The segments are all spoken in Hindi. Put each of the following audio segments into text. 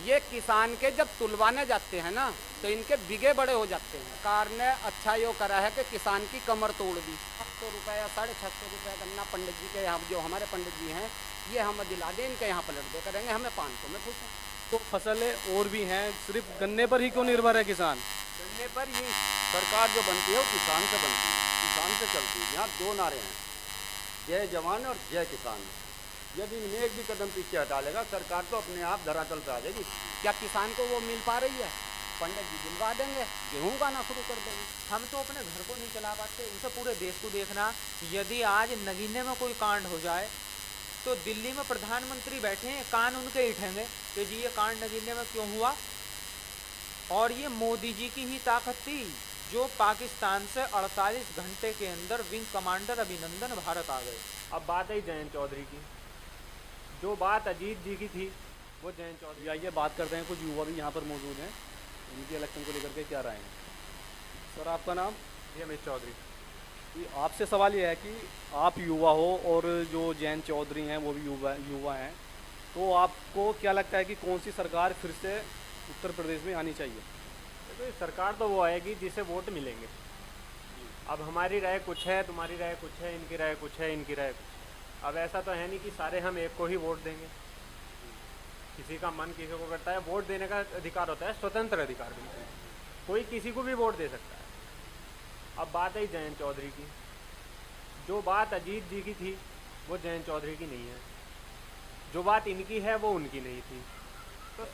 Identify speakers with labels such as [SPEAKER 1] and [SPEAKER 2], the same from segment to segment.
[SPEAKER 1] ये किसान के जब तुलवाने जाते हैं ना तो इनके बिगे बड़े हो जाते हैं। सरकार ने अच्छा यो करा है कि किसान की कमर तोड़ दी। 600 रुपये या 650 रुपये गन्ना पंडित जी के यहाँ, जो हमारे पंडित जी हैं, ये हम दिला दें, इनके यहाँ पलट दे करेंगे, हमें 500 में पूछें।
[SPEAKER 2] तो फसलें और भी हैं, सिर्फ गन्ने पर ही क्यों निर्भर है किसान?
[SPEAKER 1] गन्ने पर ये सरकार जो बनती है वो किसान से बनती है, किसान से चलती है। यहाँ 2 नारे हैं, जय जवान और जय किसान। यदि इनमें एक भी कदम पीछे हटा लेगा सरकार तो अपने आप धरातल पे आ जाएगी। क्या किसान को वो मिल पा रही है? पंडित जी दिलवा देंगे, गेहूँ उगाना शुरू कर देंगे।
[SPEAKER 3] हम तो अपने घर को नहीं चला पाते, उसे पूरे देश को देखना। यदि आज नगीने में कोई कांड हो जाए तो दिल्ली में प्रधानमंत्री बैठे हैं, कान उनके हिटेंगे कि जी ये कांड नगीने में क्यों हुआ। और ये मोदी जी की ही ताकत थी जो पाकिस्तान से 48 घंटे के अंदर विंग कमांडर अभिनंदन भारत आ गए।
[SPEAKER 4] अब बात है जयंत चौधरी की, जो बात अजीत जी की थी वो जयंत चौधरी।
[SPEAKER 2] आइए बात करते हैं, कुछ युवा भी यहाँ पर मौजूद हैं, इनकी इलेक्शन को लेकर के क्या राय है। सर आपका नाम?
[SPEAKER 4] जी अमित चौधरी।
[SPEAKER 2] आपसे सवाल ये है कि आप युवा हो और जो जयंत चौधरी हैं वो भी युवा हैं, तो आपको क्या लगता है कि कौन सी सरकार फिर से उत्तर प्रदेश में आनी चाहिए?
[SPEAKER 4] देखो सरकार तो वो आएगी जिसे वोट मिलेंगे। अब हमारी राय कुछ है, तुम्हारी राय कुछ है, इनकी राय कुछ है, इनकी राय कुछ। अब ऐसा तो है नहीं कि सारे हम एक को ही वोट देंगे। किसी का मन किसी को करता है, वोट देने का अधिकार होता है, स्वतंत्र अधिकार बिल्कुल, कोई किसी को भी वोट दे सकता है। अब बात है जयंत चौधरी की, जो बात अजीत जी की थी वो जयंत चौधरी की नहीं है, जो बात इनकी है वो उनकी नहीं थी। तो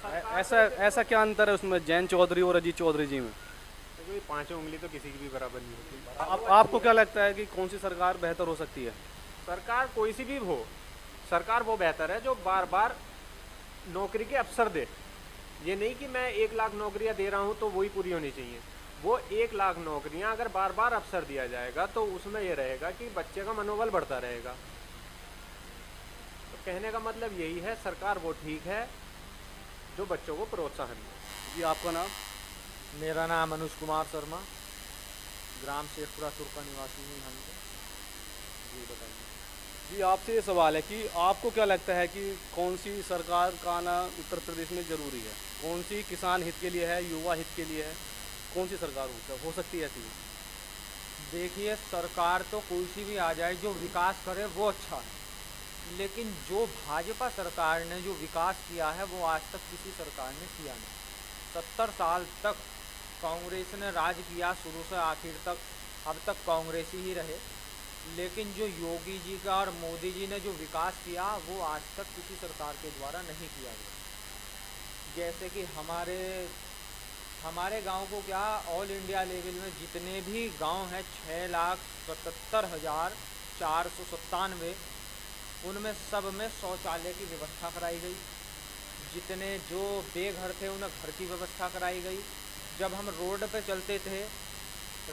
[SPEAKER 2] ऐसा क्या अंतर है उसमें जयंत चौधरी और अजीत चौधरी जी में?
[SPEAKER 4] कोई 5 उंगली तो किसी की भी बराबर नहीं होती।
[SPEAKER 2] आपको क्या लगता है कि कौन सी सरकार बेहतर हो सकती है?
[SPEAKER 4] सरकार कोई सी भी हो, सरकार वो बेहतर है जो बार बार नौकरी के अवसर दे। ये नहीं कि मैं 1 लाख नौकरियां दे रहा हूँ तो वही पूरी होनी चाहिए। वो 1 लाख नौकरियां अगर बार बार अवसर दिया जाएगा तो उसमें ये रहेगा कि बच्चे का मनोबल बढ़ता रहेगा। तो कहने का मतलब यही है, सरकार वो ठीक है जो बच्चों को प्रोत्साहन दे।
[SPEAKER 2] जी आपका नाम?
[SPEAKER 3] मेरा नाम अनुज कुमार शर्मा, ग्राम शेखपुरा तुर्का निवासी हूँ हम।
[SPEAKER 2] जी बताइए। जी आपसे ये सवाल है कि आपको क्या लगता है कि कौन सी सरकार का आना उत्तर प्रदेश में ज़रूरी है? कौन सी किसान हित के लिए है, युवा हित के लिए है? कौन सी सरकार हो सकती है ऐसी?
[SPEAKER 3] देखिए सरकार तो कोई सी भी आ जाए, जो विकास करे वो अच्छा है, लेकिन जो भाजपा सरकार ने जो विकास किया है वो आज तक किसी सरकार ने किया नहीं। 70 साल तक कांग्रेस ने राज किया, शुरू से आखिर तक, अब तक कांग्रेस ही रहे, लेकिन जो योगी जी का और मोदी जी ने जो विकास किया वो आज तक किसी सरकार के द्वारा नहीं किया गया। जैसे कि हमारे गांव को क्या, ऑल इंडिया लेवल में जितने भी गांव हैं 6,77,497, उनमें सब में शौचालय की व्यवस्था कराई गई। जितने जो बेघर थे उन्हें घर की व्यवस्था कराई गई। जब हम रोड पे चलते थे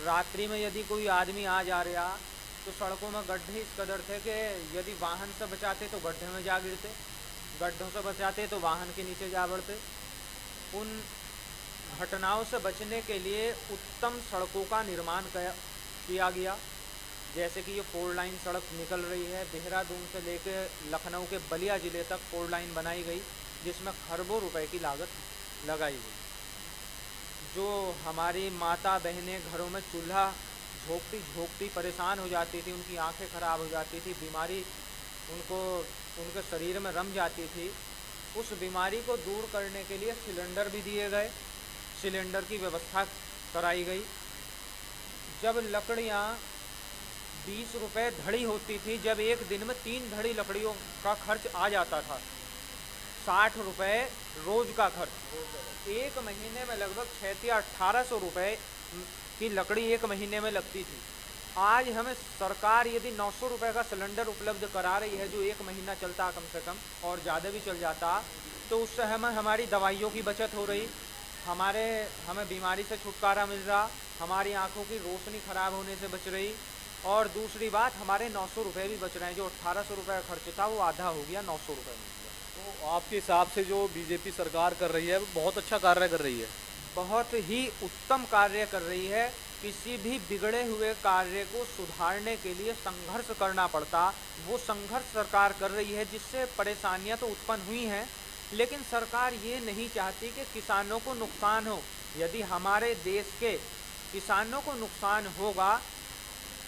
[SPEAKER 3] रात्रि में, यदि कोई आदमी आ जा रहा तो सड़कों में गड्ढे इस कदर थे कि यदि वाहन से बचाते तो गड्ढे में जा गिरते, गड्ढों से बचाते तो वाहन के नीचे जा बढ़ते। उन घटनाओं से बचने के लिए उत्तम सड़कों का निर्माण किया गया। जैसे कि ये 4 लाइन सड़क निकल रही है, देहरादून से लेकर लखनऊ के बलिया ज़िले तक 4 लाइन बनाई गई, जिसमें खरबों रुपए की लागत लगाई गई। जो हमारी माता बहनें घरों में चूल्हा झोंकती परेशान हो जाती थी, उनकी आंखें खराब हो जाती थी, बीमारी उनके शरीर में रम जाती थी, उस बीमारी को दूर करने के लिए सिलेंडर भी दिए गए, सिलेंडर की व्यवस्था कराई गई। जब लकड़ियाँ 20 रुपये धड़ी होती थी, जब एक दिन में 3 धड़ी लकड़ियों का खर्च आ जाता था, 60 रुपये रोज़ का खर्च, एक महीने में लगभग 600 या 1800 रुपये की लकड़ी एक महीने में लगती थी। आज हमें सरकार यदि 900 रुपये का सिलेंडर उपलब्ध करा रही है, जो एक महीना चलता कम से कम और ज़्यादा भी चल जाता, तो उससे हमें हमारी दवाइयों की बचत हो रही, हमें बीमारी से छुटकारा मिल रहा, हमारी आंखों की रोशनी ख़राब होने से बच रही, और दूसरी बात हमारे 900 रुपये भी बच रहे हैं। जो 1800 रुपये का खर्च था वो आधा हो गया, 900 रुपये में।
[SPEAKER 2] तो आपके हिसाब से जो बीजेपी सरकार कर रही है वो बहुत अच्छा कार्य कर रही है?
[SPEAKER 3] बहुत ही उत्तम कार्य कर रही है। किसी भी बिगड़े हुए कार्य को सुधारने के लिए संघर्ष करना पड़ता, वो संघर्ष सरकार कर रही है, जिससे परेशानियां तो उत्पन्न हुई हैं, लेकिन सरकार ये नहीं चाहती कि किसानों को नुकसान हो। यदि हमारे देश के किसानों को नुकसान होगा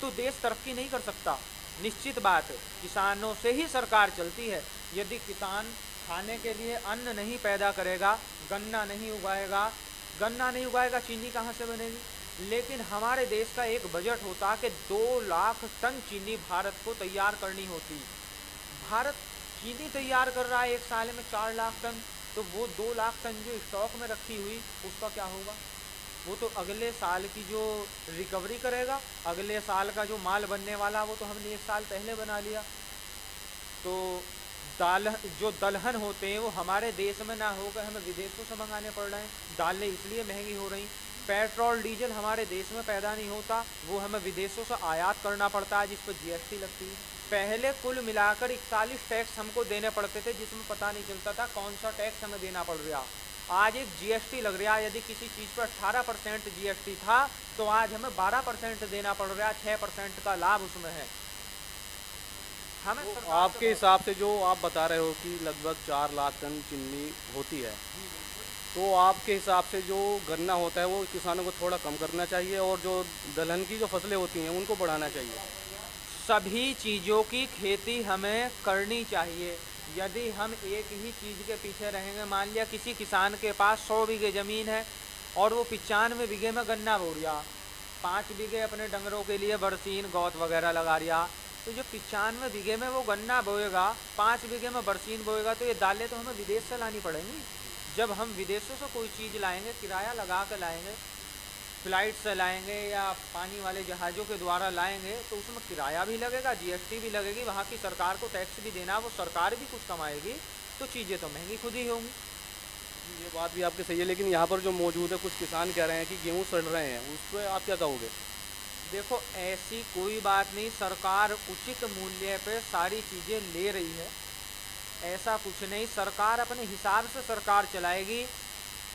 [SPEAKER 3] तो देश तरक्की नहीं कर सकता। निश्चित बात है, किसानों से ही सरकार चलती है। यदि किसान खाने के लिए अन्न नहीं पैदा करेगा, गन्ना नहीं उगाएगा, चीनी कहाँ से बनेगी। लेकिन हमारे देश का एक बजट होता कि 2 लाख टन चीनी भारत को तैयार करनी होती। भारत चीनी तैयार कर रहा है एक साल में 4 लाख टन, तो वो 2 लाख टन जो स्टॉक में रखी हुई उसका क्या होगा। वो तो अगले साल की जो रिकवरी करेगा, अगले साल का जो माल बनने वाला वो तो हमने 1 साल पहले बना लिया। तो जो दलहन होते हैं वो हमारे देश में ना होकर हमें विदेशों से मंगाने पड़ रहे हैं। दालें इसलिए महंगी हो रही, पेट्रोल डीजल हमारे देश में पैदा नहीं होता, वो हमें विदेशों से आयात करना पड़ता है, जिस पर जीएसटी लगती है। पहले कुल मिलाकर 41 टैक्स हमको देने पड़ते थे, जिसमें पता नहीं चलता था कौन सा टैक्स हमें देना पड़ रहा। आज एक जीएसटी लग रहा है। यदि किसी चीज़ पर 18% जीएसटी था तो आज हमें 12% देना पड़ रहा है, 6% का लाभ उसमें है। हमें
[SPEAKER 2] तो आपके हिसाब से जो आप बता रहे हो कि लगभग 4 लाख टन चीनी होती है, तो आपके हिसाब से जो गन्ना होता है वो किसानों को थोड़ा कम करना चाहिए और जो दलहन की जो फसलें होती हैं उनको बढ़ाना चाहिए।
[SPEAKER 3] सभी चीज़ों की खेती हमें करनी चाहिए। यदि हम एक ही चीज़ के पीछे रहेंगे, मान लिया किसी किसान के पास 100 बीघे ज़मीन है और वो 95 बीघे में गन्ना बो रिया, 5 बीघे अपने डंगरों के लिए बरसीन गौत वगैरह लगा रिया, तो जो 95 बीघे में वो गन्ना बोएगा, 5 बीघे में बरसीन बोएगा, तो ये दालें तो हमें विदेश से लानी पड़ेंगी। जब हम विदेशों से कोई चीज़ लाएंगे, किराया लगा कर लाएंगे, फ्लाइट से लाएंगे या पानी वाले जहाज़ों के द्वारा लाएंगे, तो उसमें किराया भी लगेगा, जीएसटी भी लगेगी, वहाँ की सरकार को टैक्स भी देना, वो सरकार भी कुछ कमाएगी, तो चीज़ें तो महंगी खुद ही होंगी।
[SPEAKER 2] ये बात भी आपकी सही है, लेकिन यहाँ पर जो मौजूद है कुछ किसान कह रहे हैं कि गेहूँ सड़ रहे हैं, उस पर आप क्या कहोगे?
[SPEAKER 3] देखो, ऐसी कोई बात नहीं, सरकार उचित मूल्य पे सारी चीज़ें ले रही है, ऐसा कुछ नहीं। सरकार अपने हिसाब से सरकार चलाएगी,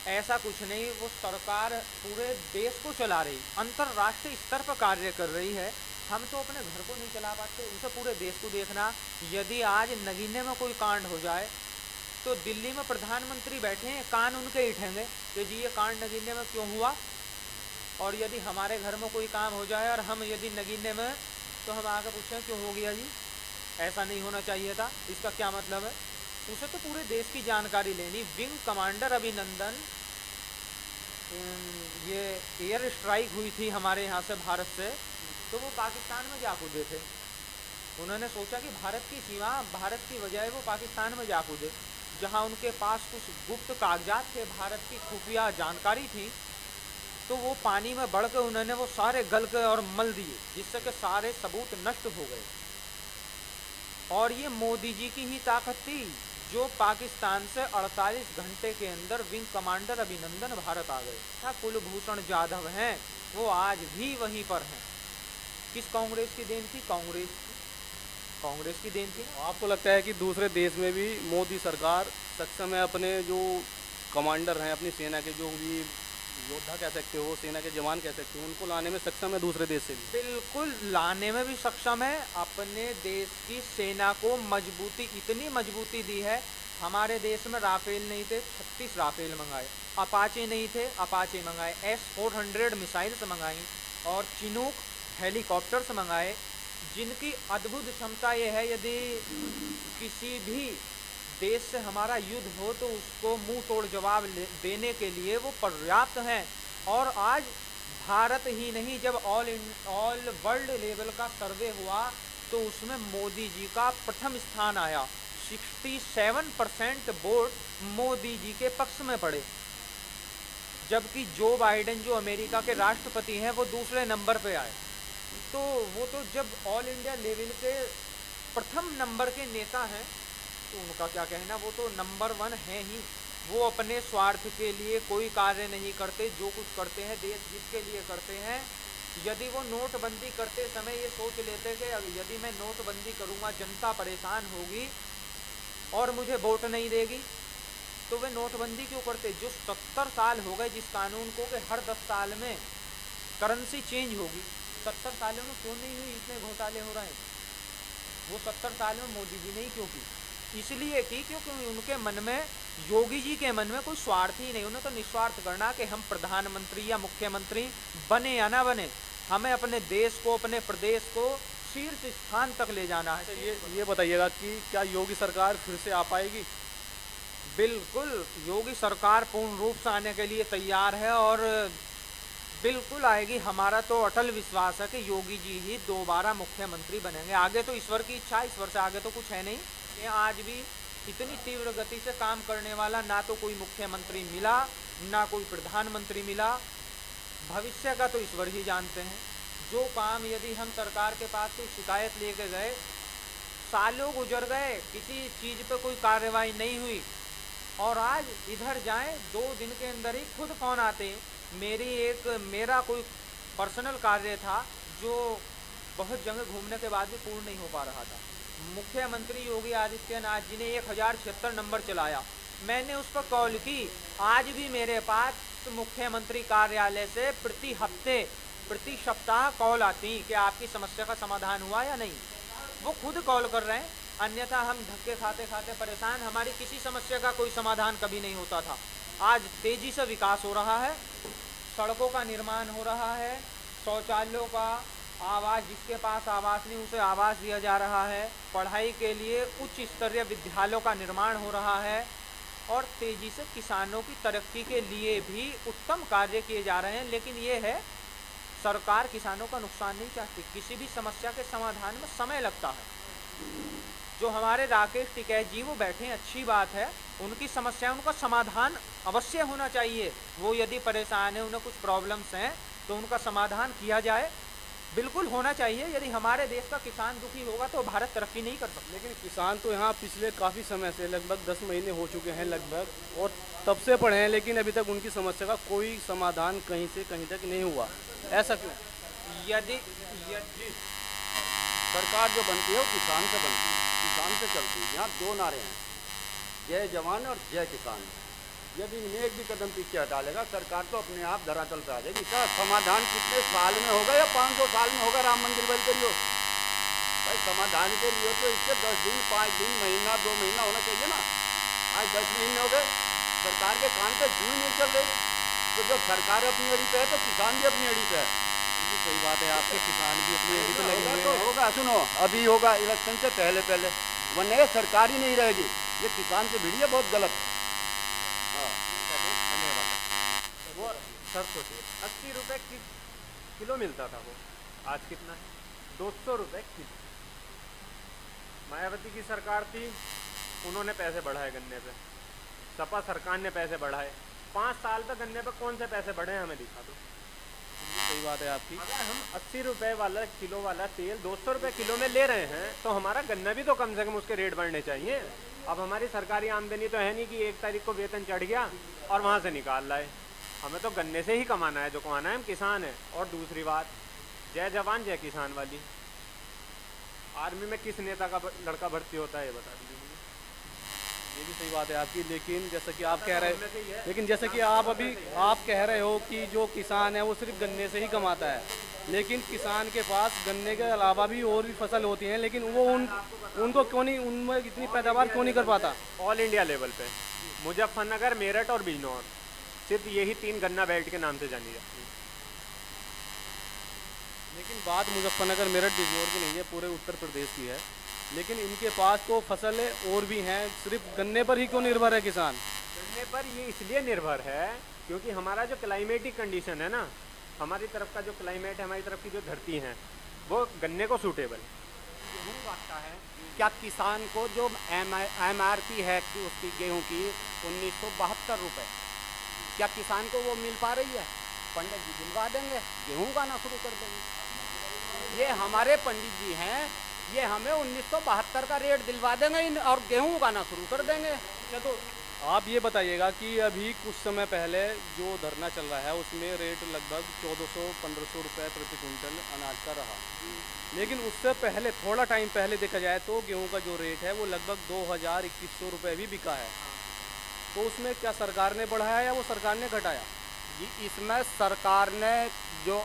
[SPEAKER 3] ऐसा कुछ नहीं। वो सरकार पूरे देश को चला रही, अंतर्राष्ट्रीय स्तर पर कार्य कर रही है। हम तो अपने घर को नहीं चला पाते, उसे पूरे देश को देखना। यदि आज नगीने में कोई कांड हो जाए तो दिल्ली में प्रधानमंत्री बैठे हैं, कान उनके हिटेंगे कि जी ये कांड नगीने में क्यों हुआ। और यदि हमारे घर में कोई काम हो जाए और हम यदि नगीने में, तो हम आकर पूछें क्यों हो गया जी, ऐसा नहीं होना चाहिए था, इसका क्या मतलब है। उसे तो पूरे देश की जानकारी लेनी। विंग कमांडर अभिनंदन, ये एयर स्ट्राइक हुई थी हमारे यहाँ से भारत से, तो वो पाकिस्तान में जा कूदे थे। उन्होंने सोचा कि भारत की सीमा, भारत की बजाय वो पाकिस्तान में जा कूदे, जहाँ उनके पास कुछ गुप्त कागजात थे, भारत की खुफिया जानकारी थी, तो वो पानी में बढ़ के उन्होंने वो सारे गल के और मल दिए, जिससे कि सारे सबूत नष्ट हो गए। और ये मोदी जी की ही ताकत थी, जो पाकिस्तान से 48 घंटे के अंदर विंग कमांडर अभिनंदन भारत आ गए। क्या कुलभूषण जाधव हैं, वो आज भी वहीं पर हैं। किस कांग्रेस की देन थी? कांग्रेस की देन थी।
[SPEAKER 2] आपको लगता है कि दूसरे देश में भी मोदी सरकार सक्षम है अपने जो कमांडर हैं, अपनी सेना के जो भी योद्धा कह सकते हो, सेना के जवान कह सकते हो, उनको लाने में सक्षम है दूसरे देश से भी?
[SPEAKER 3] बिल्कुल लाने में भी सक्षम है। अपने देश की सेना को मजबूती, इतनी मजबूती दी है। हमारे देश में राफेल नहीं थे, 36 राफेल मंगाए। अपाचे नहीं थे, अपाचे मंगाए। S-400 मिसाइल्स मंगाई और चिनूक हेलीकॉप्टर्स मंगाए, जिनकी अद्भुत क्षमता ये है, यदि किसी भी देश से हमारा युद्ध हो तो उसको मुंह तोड़ जवाब देने के लिए वो पर्याप्त हैं। और आज भारत ही नहीं, जब ऑल वर्ल्ड लेवल का सर्वे हुआ तो उसमें मोदी जी का प्रथम स्थान आया। 67% वोट मोदी जी के पक्ष में पड़े, जबकि जो बाइडेन जो अमेरिका के राष्ट्रपति हैं वो दूसरे नंबर पे आए। तो वो तो जब ऑल इंडिया लेवल के प्रथम नंबर के नेता हैं तो उनका क्या कहना, वो तो नंबर 1 है ही। वो अपने स्वार्थ के लिए कोई कार्य नहीं करते, जो कुछ करते हैं देश हित के लिए करते हैं। यदि वो नोटबंदी करते समय ये सोच लेते कि यदि मैं नोटबंदी करूँगा जनता परेशान होगी और मुझे वोट नहीं देगी, तो वे नोटबंदी क्यों करते। जो 70 साल हो गए जिस कानून को कि हर 10 साल में करेंसी चेंज होगी, 70 सालों में क्यों नहीं हुई, इतने घोटाले हो रहे हैं। वो 70 साल में मोदी जी नहीं क्यों की, इसलिए की क्योंकि उनके मन में योगी जी के मन में कोई स्वार्थ ही नहीं, उन्हें तो निस्वार्थ करना कि हम प्रधानमंत्री या मुख्यमंत्री बने या ना बने, हमें अपने देश को, अपने प्रदेश को शीर्ष स्थान तक ले जाना है।
[SPEAKER 2] ये बताइएगा कि क्या योगी सरकार फिर से आ पाएगी?
[SPEAKER 3] बिल्कुल, योगी सरकार पूर्ण रूप से आने के लिए तैयार है और बिल्कुल आएगी। हमारा तो अटल विश्वास है कि योगी जी ही दोबारा मुख्यमंत्री बनेंगे। आगे तो ईश्वर की इच्छा, ईश्वर से आगे तो कुछ है नहीं। ये आज भी इतनी तीव्र गति से काम करने वाला ना तो कोई मुख्यमंत्री मिला, ना कोई प्रधानमंत्री मिला। भविष्य का तो ईश्वर ही जानते हैं। जो काम यदि हम सरकार के पास कोई शिकायत लेके गए, सालों गुजर गए, किसी चीज़ पे कोई कार्रवाई नहीं हुई, और आज इधर जाएं 2 दिन के अंदर ही खुद फोन आते हैं। मेरा कोई पर्सनल कार्य था जो बहुत जगह घूमने के बाद भी पूर्ण नहीं हो पा रहा था। मुख्यमंत्री योगी आदित्यनाथ जी ने 1076 नंबर चलाया, मैंने उस पर कॉल की। आज भी मेरे पास मुख्यमंत्री कार्यालय से प्रति हफ्ते, प्रति सप्ताह कॉल आती कि आपकी समस्या का समाधान हुआ या नहीं। वो खुद कॉल कर रहे हैं, अन्यथा हम धक्के खाते खाते परेशान, हमारी किसी समस्या का कोई समाधान कभी नहीं होता था। आज तेजी से विकास हो रहा है, सड़कों का निर्माण हो रहा है, शौचालयों का आवास, जिसके पास आवास नहीं उसे आवास दिया जा रहा है, पढ़ाई के लिए उच्च स्तरीय विद्यालयों का निर्माण हो रहा है, और तेजी से किसानों की तरक्की के लिए भी उत्तम कार्य किए जा रहे हैं। लेकिन ये है, सरकार किसानों का नुकसान नहीं चाहती। किसी भी समस्या के समाधान में समय लगता है। जो हमारे राकेश टिकैत जी वो बैठे हैं, अच्छी बात है, उनकी समस्या, उनका समाधान अवश्य होना चाहिए। वो यदि परेशान है, उन्हें कुछ प्रॉब्लम्स हैं, तो उनका समाधान किया जाए, बिल्कुल होना चाहिए। यदि हमारे देश का किसान दुखी होगा तो भारत तरक्की नहीं कर सकता।
[SPEAKER 2] लेकिन किसान तो यहाँ पिछले काफ़ी समय से, लगभग 10 महीने हो चुके हैं लगभग, और तब से पढ़े हैं, लेकिन अभी तक उनकी समस्या का कोई समाधान कहीं से कहीं तक नहीं हुआ। ऐसा क्यों?
[SPEAKER 3] यदि
[SPEAKER 1] सरकार जो बनती है वो किसान से बनती है, किसान से चलती है। यहाँ 2 नारे हैं, जय जवान और जय किसान। यदि इनमें एक भी कदम पीछे हटा लेगा, सरकार तो अपने आप धरातल पर आ जाएगी। इसका समाधान कितने साल में होगा या 500 साल में होगा? राम मंदिर बन करियो भाई, समाधान के लिए तो इसके 10 दिन, 5 दिन, महीना, 2 महीना होना चाहिए ना। आज 10 महीने हो गए, सरकार के कान पे जू नहीं चल रही। तो जब सरकार अपनी अड़ी पे है तो किसान भी अपनी अड़ी पे है।
[SPEAKER 2] सही बात है आपके, किसान भी अपनी अड़ी पे लगे हुए हैं।
[SPEAKER 1] होगा, सुनो, अभी होगा इलेक्शन से पहले पहले, वरना सरकार ही नहीं रहेगी। ये किसान से भिड़ी है बहुत गलत।
[SPEAKER 4] वो सर सोचिए, 80 रुपये किलो मिलता था वो, आज कितना है? 200 रुपये किलो। मायावती की सरकार थी, उन्होंने पैसे बढ़ाए गन्ने पे। सपा सरकार ने पैसे बढ़ाए। 5 साल तक गन्ने पे कौन से पैसे बढ़े हैं, हमें दिखा दो।
[SPEAKER 2] सही बात है आपकी।
[SPEAKER 4] अगर हम 80 रुपये वाला किलो वाला तेल 200 रुपये किलो में ले रहे हैं, तो हमारा गन्ना भी तो कम से कम उसके रेट बढ़ने चाहिए। अब हमारी सरकारी आमदनी तो है नहीं कि 1 तारीख को वेतन चढ़ गया और वहाँ से निकाल लाए। हमें तो गन्ने से ही कमाना है, जो कमाना है, हम किसान हैं। और दूसरी बात, जय जवान जय किसान वाली, आर्मी में किस नेता का लड़का भर्ती होता है, ये बता दीजिए मुझे।
[SPEAKER 2] ये भी सही बात है आपकी। लेकिन जैसा कि आप कह रहे हो कि जो किसान है वो सिर्फ गन्ने से ही कमाता है, लेकिन किसान के पास गन्ने के अलावा भी और भी फसल होती हैं, लेकिन वो उनको क्यों नहीं, उनमें इतनी पैदावार क्यों नहीं कर पाता?
[SPEAKER 4] ऑल इंडिया लेवल पे मुजफ्फरनगर, मेरठ और बिजनौर, सिर्फ यही 3 गन्ना बेल्ट के नाम से जानी जाती है।
[SPEAKER 2] लेकिन बात मुजफ्फरनगर, मेरठ, बिजनौर की नहीं है, पूरे उत्तर प्रदेश की है। लेकिन इनके पास तो फसलें और भी हैं, सिर्फ गन्ने पर ही क्यों निर्भर है किसान?
[SPEAKER 4] गन्ने पर ये इसलिए निर्भर है क्योंकि हमारा जो क्लाइमेटिक कंडीशन है ना, हमारी तरफ का जो क्लाइमेट है, हमारी तरफ की जो धरती है, वो गन्ने को सूटेबल है।
[SPEAKER 5] क्या किसान को जो MRP है कि उसकी गेहूं की 1972 रुपये, क्या किसान को वो मिल पा रही है? पंडित जी दिलवा देंगे, गेहूं उगाना शुरू कर देंगे। ये हमारे पंडित जी हैं, ये हमें 1972 का रेट दिलवा देंगे और गेहूं उगाना शुरू कर देंगे।
[SPEAKER 2] तो आप ये बताइएगा कि अभी कुछ समय पहले जो धरना चल रहा है उसमें रेट लगभग 1400-1500 रुपये प्रति क्विंटल अनाज का रहा, लेकिन उससे पहले, थोड़ा टाइम पहले देखा जाए तो गेहूं का जो रेट है वो लगभग 2000-2100 रुपये भी बिका है। तो उसमें क्या सरकार ने बढ़ाया या वो सरकार ने घटाया?
[SPEAKER 5] इसमें सरकार ने जो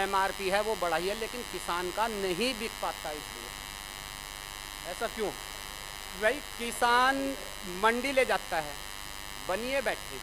[SPEAKER 5] MRP है वो बढ़ाई है, लेकिन किसान का नहीं बिक पाता। इसलिए
[SPEAKER 2] ऐसा क्यों?
[SPEAKER 5] भाई किसान मंडी ले जाता है, बनिए बैठे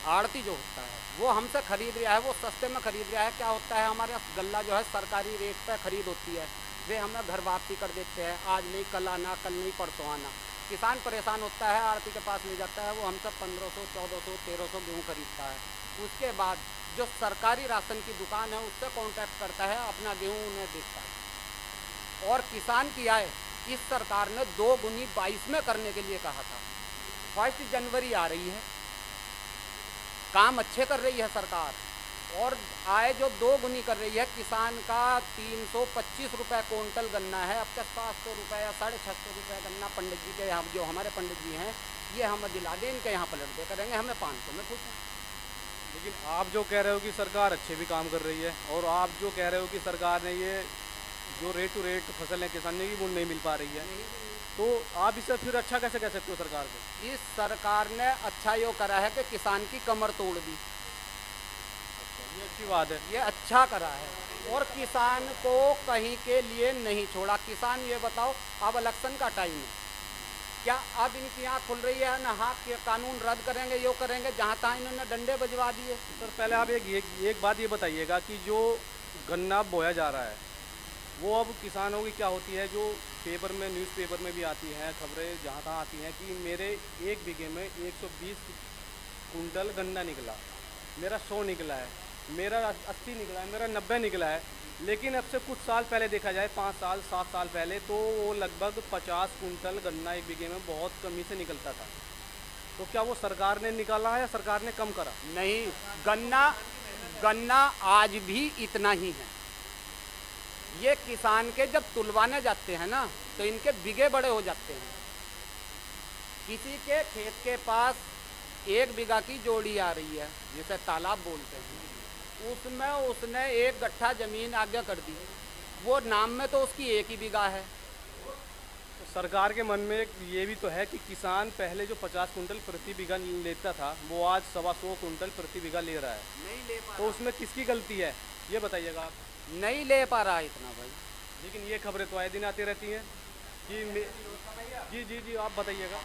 [SPEAKER 5] आड़ती जो होता है वो हमसे खरीद रहा है, वो सस्ते में खरीद रहा है। क्या होता है, हमारे गल्ला जो है सरकारी रेट पर खरीद होती है, वे हमें घर वापसी कर देते हैं, आज नहीं कल आना, कल नहीं परसों आना। किसान परेशान होता है, आड़ती के पास नहीं जाता है, वो हमसे 1500, 1400, 1300 गेहूँ खरीदता है। उसके बाद जो सरकारी राशन की दुकान है उससे कांटेक्ट करता है, अपना गेहूँ उन्हें देता है। और किसान की आय इस सरकार ने 2 गुनी 22 में करने के लिए कहा था। 1 जनवरी आ रही है, काम अच्छे कर रही है सरकार, और आय जो 2 गुनी कर रही है। किसान का 325 रुपये क्विंटल गन्ना है, अब तक 700 रुपये या 650 रुपये गन्ना पंडित जी के यहाँ, जो हमारे पंडित जी हैं, ये हमें दिला दें, इनके यहाँ पलट दे करेंगे, हमें 500 में पूछें।
[SPEAKER 2] लेकिन आप जो कह रहे हो कि सरकार अच्छे भी काम कर रही है, और आप जो कह रहे हो कि सरकार ने ये जो रेट टू रेट फसल है किसानों की वो नहीं मिल पा रही है, तो आप इसे फिर अच्छा कैसे कह सकते हो सरकार को?
[SPEAKER 5] इस सरकार ने अच्छा यो करा है कि किसान की कमर तोड़ दी,
[SPEAKER 2] ये अच्छी बात है।
[SPEAKER 5] ये अच्छा करा है, और किसान को कहीं के लिए नहीं छोड़ा। किसान ये बताओ, अब इलेक्शन का टाइम है, क्या अब इनकी आँख खुल रही है ना? हाँ, कि कानून रद्द करेंगे, यो करेंगे, जहाँ तहाँ इन्होंने डंडे बजवा दिए।
[SPEAKER 2] सर पहले आप एक बात ये बताइएगा कि जो गन्ना बोया जा रहा है वो अब किसानों की क्या होती है, जो पेपर में, न्यूज़पेपर में भी आती हैं खबरें, जहाँ तहाँ आती हैं कि मेरे 1 बीघे में 120 कुंटल गन्ना निकला, मेरा 100 निकला है, मेरा 80 निकला है, मेरा 90 निकला है। लेकिन अब से कुछ साल पहले देखा जाए, 5 साल 7 साल पहले, तो वो लगभग 50 कुंटल गन्ना 1 बीघे में बहुत कमी से निकलता था। तो क्या वो सरकार ने निकाला है या सरकार ने कम करा?
[SPEAKER 5] नहीं, गन्ना आज भी इतना ही है। ये किसान के जब तुलवाने जाते हैं ना, तो इनके बीघे बड़े हो जाते हैं। किसी के खेत के पास 1 बीघा की जोड़ी आ रही है, जिसे तालाब बोलते हैं, उसमें उसने 1 गट्ठा ज़मीन आगे कर दी, वो नाम में तो उसकी 1 ही बीघा है।
[SPEAKER 2] तो सरकार के मन में ये भी तो है कि किसान पहले जो 50 कुंटल प्रति बीघा लेता था, वो आज 125 कुंटल प्रति बीघा ले रहा है।
[SPEAKER 5] नहीं ले पा
[SPEAKER 2] तो उसमें किसकी गलती है, ये बताइएगा आप।
[SPEAKER 5] नहीं ले पा रहा इतना भाई।
[SPEAKER 2] लेकिन ये खबरें तो आए दिन आती रहती हैं कि जी जी जी आप बताइएगा।